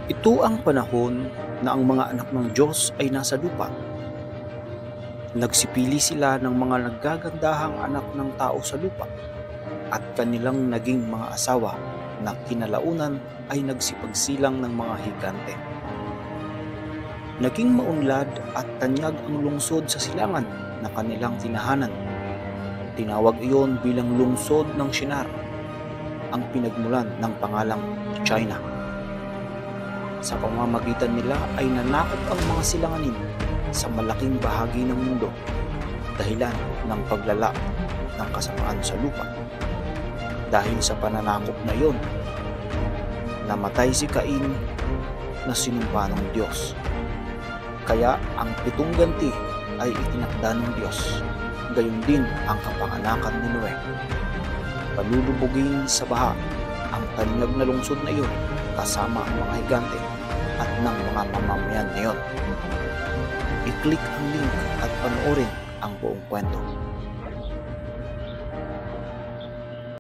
Ito ang panahon na ang mga anak ng Diyos ay nasa lupa. Nagsipili sila ng mga naggagandahang anak ng tao sa lupa at kanilang naging mga asawa na kinalaunan ay nagsipagsilang ng mga higante. Naging maunlad at tanyag ang lungsod sa silangan na kanilang tinahanan. Tinawag iyon bilang lungsod ng Shinar, ang pinagmulan ng pangalang China. Sa pamamagitan nila ay nanakop ang mga silanganin sa malaking bahagi ng mundo dahilan ng paglala ng kasamaan sa lupa. Dahil sa pananakop na iyon, namatay si Cain na sinumpa ng Diyos. Kaya ang 7 ganti ay itinakda ng Diyos, gayon din ang kapanganakan ni Noe. Palulubugin sa baha ang tanyag na lungsod na iyon kasama ang mga higante at ng mga mamamayan ngayon. I-click ang link at panoorin ang buong kwento.